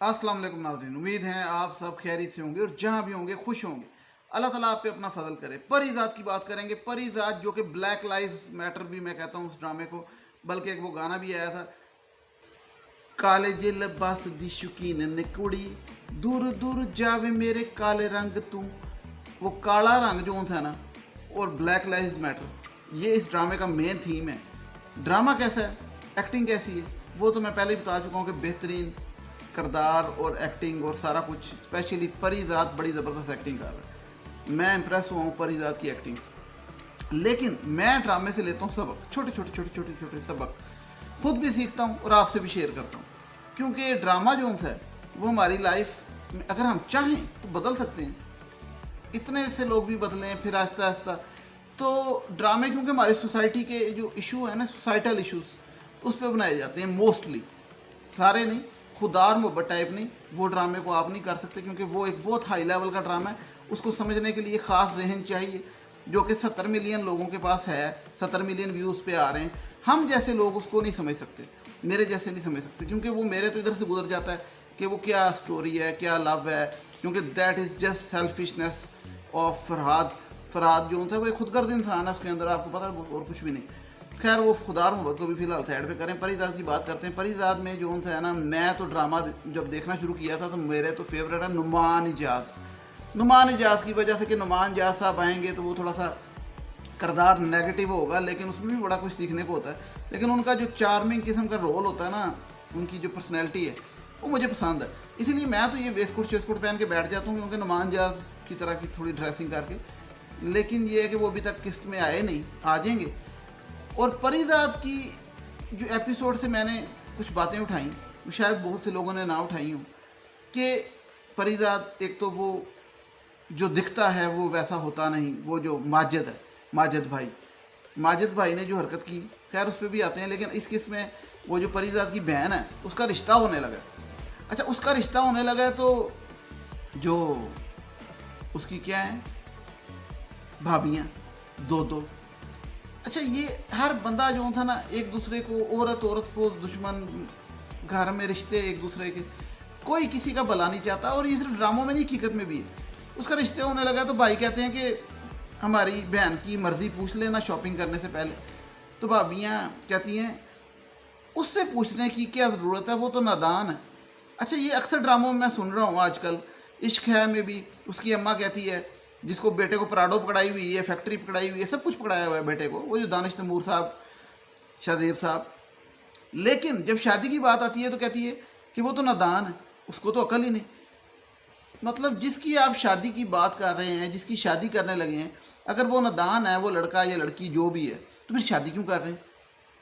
अस्सलाम वालेकुम नाज़रीन, उम्मीद है आप सब खैरियत से होंगे और जहाँ भी होंगे खुश होंगे। अल्लाह ताला आप पे अपना फजल करे। परीज़ात की बात करेंगे। परीज़ात जो कि ब्लैक लाइव्स मैटर भी मैं कहता हूँ उस ड्रामे को, बल्कि एक वो गाना भी आया था, काले जे लिबास दी शौकीन ने कुड़ी, दूर दूर जावे मेरे काले रंग तू। वो काला रंग जो था ना, और ब्लैक लाइव्स मैटर, ये इस ड्रामे का मेन थीम है। ड्रामा कैसा है, एक्टिंग कैसी है, वो तो मैं पहले ही बता चुका हूँ कि बेहतरीन किरदार और एक्टिंग और सारा कुछ। स्पेशली परीज़ात बड़ी ज़बरदस्त एक्टिंग कर रहा है। मैं इम्प्रेस हुआ हूँ परीज़ात की एक्टिंग से। लेकिन मैं ड्रामे से लेता हूँ सबक, छोटे छोटे छोटे छोटे छोटे सबक, खुद भी सीखता हूँ और आपसे भी शेयर करता हूँ। क्योंकि ड्रामा जो है वो हमारी लाइफ में अगर हम चाहें तो बदल सकते हैं। इतने से लोग भी बदलें फिर आहिस्ता आहिस्ता। तो ड्रामे क्योंकि हमारी सोसाइटी के जो इशू है ना, सोसाइटल इश्यूज, उस पर बनाए जाते हैं मोस्टली, सारे नहीं, खुदार मोहब्बत टाइप नहीं। वो ड्रामे को आप नहीं कर सकते क्योंकि वो एक बहुत हाई लेवल का ड्रामा है। उसको समझने के लिए ख़ास जहन चाहिए जो कि 70 मिलियन लोगों के पास है, 70 मिलियन व्यूज़ पे आ रहे हैं। हम जैसे लोग उसको नहीं समझ सकते, मेरे जैसे नहीं समझ सकते, क्योंकि वो मेरे तो इधर से गुजर जाता है कि वो क्या स्टोरी है, क्या लव है। क्योंकि that is just selfishness of Farhad. Farhad जो है वो एक खुदगर्ज इंसान है, उसके अंदर आपको पता है और कुछ भी नहीं। खैर वो खुदार मोहब्बत को भी फिलहाल साइड पे करें, परीज़ात की बात करते हैं। परीज़ात में जो है ना, मैं तो ड्रामा जब देखना शुरू किया था तो मेरे तो फेवरेट है नुमान इजाज़। नुमान इजाज़ की वजह से कि नुमान इजाज़ साहब आएंगे तो वो थोड़ा सा किरदार नेगेटिव होगा, लेकिन उसमें भी बड़ा कुछ सीखने को होता है। लेकिन उनका जो चार्मिंग किस्म का रोल होता है ना, उनकी जो पर्सनैलिटी है वो मुझे पसंद है। इसीलिए मैं तो ये वेस्टकोट शेस्टकोट पहन के बैठ जाता हूँ क्योंकि नुमान इजाज़ की तरह की थोड़ी ड्रेसिंग करके। लेकिन ये है कि वो अभी तक किस्त में आए नहीं, आ जाएंगे। और परीज़ात की जो एपिसोड से मैंने कुछ बातें उठाई, वो शायद बहुत से लोगों ने ना उठाई हों, कि परीज़ात एक तो वो जो दिखता है वो वैसा होता नहीं। वो जो माजिद है, माजिद भाई ने जो हरकत की, खैर उस पर भी आते हैं। लेकिन इस केस में वो जो परीज़ात की बहन है उसका रिश्ता होने लगा। अच्छा, उसका रिश्ता होने लगा है तो जो उसकी क्या है, भाभियाँ, दो दो। अच्छा, ये हर बंदा जो था ना, एक दूसरे को, औरत को दुश्मन, घर में रिश्ते एक दूसरे के, कोई किसी का भला नहीं चाहता। और ये सिर्फ ड्रामों में नहीं, हकीकत में भी है। उसका रिश्ते होने लगा तो भाई कहते हैं कि हमारी बहन की मर्ज़ी पूछ लेना शॉपिंग करने से पहले। तो भाभियाँ कहती हैं उससे पूछने की क्या ज़रूरत है, वो तो नादान है। अच्छा, ये अक्सर ड्रामों में मैं सुन रहा हूँ आजकल। इश्क है में भी उसकी अम्मा कहती है, जिसको बेटे को पराडो पकड़ाई हुई है, फैक्ट्री पकड़ाई हुई है, सब कुछ पकड़ाया हुआ है बेटे को, वो जो दानिश तैमूर साहब, शाहजेब साहब। लेकिन जब शादी की बात आती है तो कहती है कि वो तो नादान है, उसको तो अकल ही नहीं। मतलब जिसकी आप शादी की बात कर रहे हैं, जिसकी शादी करने लगे हैं, अगर वो नादान है, वो लड़का या लड़की जो भी है, तो फिर शादी क्यों कर रहे हैं?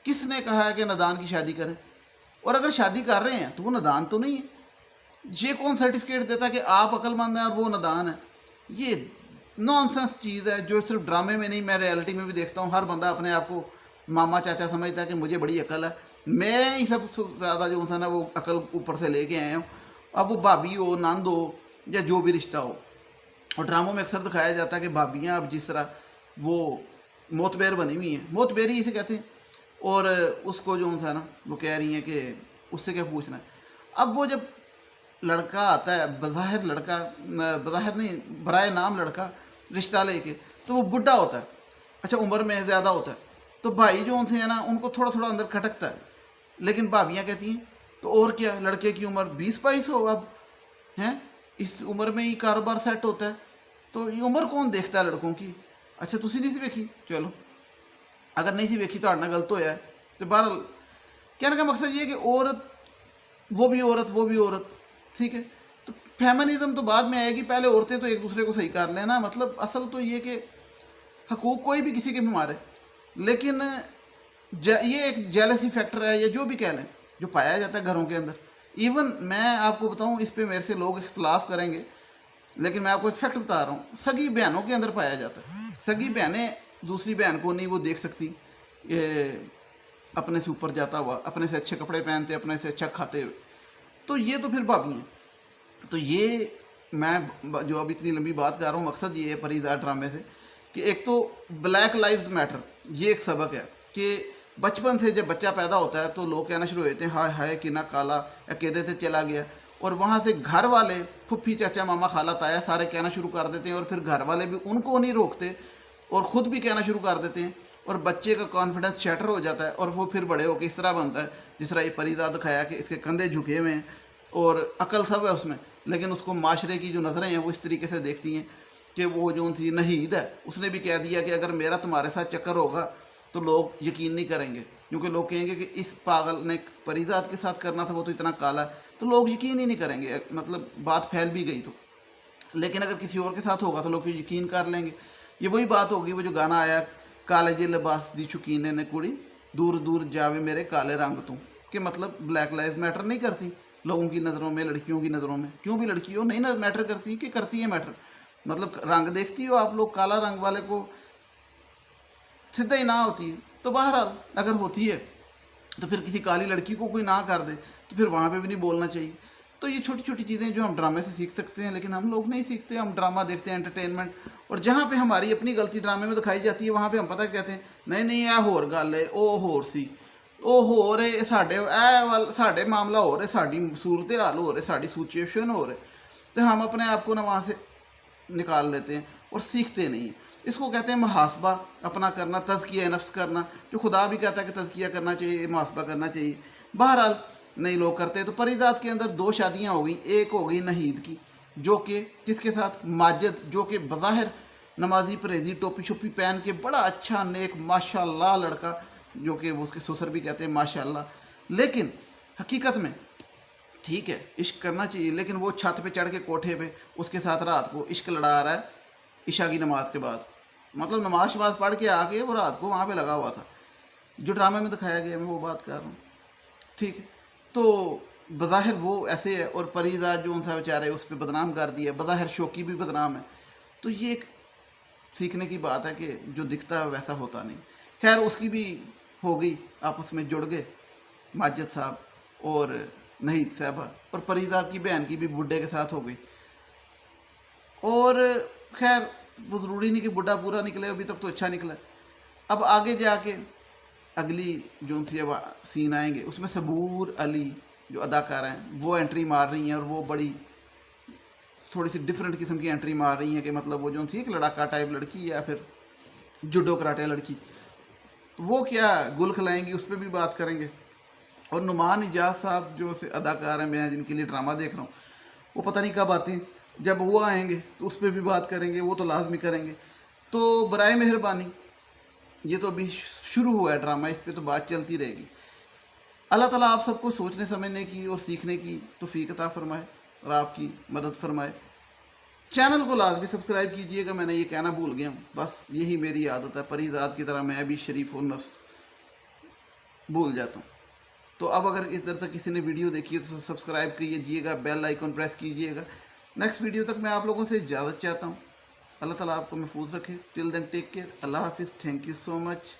किसने कहा है कि नादान की शादी करें? और अगर शादी कर रहे हैं तो वो नादान तो नहीं है। ये कौन सर्टिफिकेट देता कि आप अक्लमंद हैं और वो नादान है? ये नॉनसेंस चीज़ है जो सिर्फ ड्रामे में नहीं, मैं रियलिटी में भी देखता हूँ। हर बंदा अपने आप को मामा चाचा समझता है कि मुझे बड़ी अकल है। मैं ही सबसे ज़्यादा जो था ना वो अकल ऊपर से लेके आया हूँ। अब वो भाभी हो, नंद हो, या जो भी रिश्ता हो। और ड्रामों में अक्सर दिखाया जाता है कि भाभियाँ अब जिस तरह वो मोतबेर बनी हुई हैं, मोतबेरी इसे कहते हैं, और उसको जो था ना वो कह रही हैं कि उससे क्या पूछना है। अब वो जब लड़का आता है, बज़ाहिर लड़का, बज़ाहिर नहीं, बराए नाम लड़का रिश्ता लेके, तो वो बुढ़ा होता है, अच्छा उम्र में ज़्यादा होता है। तो भाई जो उनसे है ना, उनको थोड़ा थोड़ा अंदर खटकता है। लेकिन भाभियाँ कहती हैं तो और क्या, लड़के की उम्र 20-22 हो अब, हैं इस उम्र में ही कारोबार सेट होता है, तो ये उम्र कौन देखता है लड़कों की? अच्छा तुसी नहीं सी वेखी, चलो अगर नहीं सी वेखी तो आड़ना गलत होया है। तो बहरहाल कहने का मकसद ये है कि औरत, वो भी औरत, ठीक है। तो फेमिनिज्म तो बाद में आएगी, पहले औरतें तो एक दूसरे को सही कर लेना। मतलब असल तो ये कि हकूक़ कोई भी किसी के भी मारे, लेकिन ये एक जेलसी फैक्टर है, या जो भी कह लें, जो पाया जाता है घरों के अंदर। इवन मैं आपको बताऊं, इस पे मेरे से लोग इख्तलाफ करेंगे, लेकिन मैं आपको एक फैक्ट बता रहा हूँ, सगी बहनों के अंदर पाया जाता है। सगी बहनें दूसरी बहन को नहीं वो देख सकती, ये अपने से ऊपर जाता हुआ, अपने से अच्छे कपड़े पहनते, अपने से अच्छा खाते हुए। तो ये तो फिर भाभी हैं। तो ये मैं जो अब इतनी लंबी बात कर रहा हूँ, मकसद ये है परीज़ात ड्रामे से कि एक तो ब्लैक लाइव्स मैटर, ये एक सबक है कि बचपन से जब बच्चा पैदा होता है तो लोग कहना शुरू होते हैं हाय हाय कि ना काला अकेले से चला गया। और वहाँ से घर वाले फुफ्फी चाचा मामा खाला ताया सारे कहना शुरू कर देते हैं, और फिर घर वाले भी उनको नहीं रोकते और ख़ुद भी कहना शुरू कर देते हैं, और बच्चे का कॉन्फिडेंस शैटर हो जाता है, और वो फिर बड़े होकर इस तरह बनता है जिस तरह ये परिदा दिखाया कि इसके कंधे झुके हुए हैं और अकल सब है उसमें, लेकिन उसको माशरे की जो नज़रें हैं वो इस तरीके से देखती हैं कि वो जो थी नहीद है, उसने भी कह दिया कि अगर मेरा तुम्हारे साथ चक्कर होगा तो लोग यकीन नहीं करेंगे, क्योंकि लोग कहेंगे कि इस पागल ने परिजात के साथ करना था, वो तो इतना काला है, तो लोग यकीन ही नहीं करेंगे, मतलब बात फैल भी गई तो। लेकिन अगर किसी और के साथ होगा तो लोग यकीन कर लेंगे। ये वही बात होगी, वो जो गाना आया, काले जे लिबास दी शौकीने ने कुड़ी, दूर दूर जावे मेरे काले रंग तू, कि मतलब ब्लैक लाइव्स मैटर नहीं करती लोगों की नज़रों में, लड़कियों की नज़रों में, क्यों भी लड़की हो नहीं ना मैटर करती, कि करती है मैटर। मतलब रंग देखती हो आप लोग, काला रंग वाले को सीधा ही ना होती है, तो बहरहाल अगर होती है तो फिर किसी काली लड़की को कोई ना कर दे तो फिर वहाँ पे भी नहीं बोलना चाहिए। तो ये छोटी छोटी चीज़ें जो हम ड्रामे से सीख सकते हैं, लेकिन हम लोग नहीं सीखते, हम ड्रामा देखते हैं एंटरटेनमेंट, और जहाँ पे हमारी अपनी गलती ड्रामे में दिखाई जाती है वहाँ पे हम पता कहते हैं नहीं नहीं यह होर गल है, ओ होर सी, ओ होर है साढ़े मामला हो रहा है, साड़ी सूरत हाल हो रही है, साड़ी सिचुएशन हो रही है, तो हम अपने आप को ना वहाँ से निकाल लेते हैं और सीखते नहीं हैं। इसको कहते हैं मुहासबा अपना करना, तज़किया नफ्स करना, जो खुदा भी कहता है कि तज़किया करना चाहिए, मुहासबा करना चाहिए। बहरहाल नहीं लोग करते। तो परिजात के अंदर 2 शादियाँ हो गई, एक हो गई नहीद की, जो कि किसके साथ, माजिद, जो कि बज़ाहिर नमाजी परहेजी टोपी शोपी पहन के बड़ा अच्छा नेक माशाल्लाह लड़का, जो कि वो उसके ससुर भी कहते हैं माशाल्लाह, लेकिन हकीकत में ठीक है इश्क करना चाहिए, लेकिन वो छत पे चढ़ के कोठे पे उसके साथ रात को इश्क लड़ा रहा है ईशा की नमाज के बाद, मतलब नमाज शमाज पढ़ के आके वो रात को वहाँ पे लगा हुआ था, जो ड्रामे में दिखाया गया मैं वो बात कर रहा हूँ, ठीक है। तो बज़ाहिर वो ऐसे है, और परिजात जो उनसा बेचारे उस पर बदनाम कर दिया, बज़ाहिर शौकी भी बदनाम है। तो ये एक सीखने की बात है कि जो दिखता है वैसा होता नहीं। खैर उसकी भी हो गई, आपस में जुड़ गए माजिद साहब और नहीद साहबा, और परिजात की बहन की भी बुढ़े के साथ हो गई। और खैर वो ज़रूरी नहीं कि बुढ़ा पूरा निकले, अभी तक तो अच्छा निकला। अब आगे जाके अगली जो सी अब सीन आएंगे उसमें सबूर अली जो अदाकार हैं वो एंट्री मार रही हैं, और वो बड़ी थोड़ी सी डिफरेंट किस्म की एंट्री मार रही हैं कि मतलब वो जो थी एक लड़ाका टाइप लड़की या फिर जुडो कराटे लड़की, वो क्या गुल खिलाएंगी उस पर भी बात करेंगे। और नुमान इजाज साहब जो से अदाकार हैं, मैं जिनके लिए ड्रामा देख रहा हूँ, वो पता नहीं कब आते हैं, जब वो आएंगे तो उस पर भी बात करेंगे, वो तो लाजमी करेंगे। तो बराए मेहरबानी ये तो अभी शुरू हुआ है ड्रामा, इस पर तो बात चलती रहेगी। अल्लाह ताला आप सबको सोचने समझने की और सीखने की तौफीक अता फरमाए और आपकी मदद फरमाए। चैनल को लाजमी सब्सक्राइब कीजिएगा, मैंने ये कहना भूल गया हूँ, बस यही मेरी आदत है, परिजात की तरह मैं भी शरीफ और नफ्स भूल जाता हूँ। तो अब अगर इस तरह से किसी ने वीडियो देखी है तो सब्सक्राइब कीजिएगा, बेल आइकन प्रेस कीजिएगा। नेक्स्ट वीडियो तक मैं आप लोगों से इजाज़त चाहता हूँ। अल्लाह ताला आपको महफूज रखे। टिल देन टेक केयर, अल्लाह हाफिज़, थैंक यू सो मच।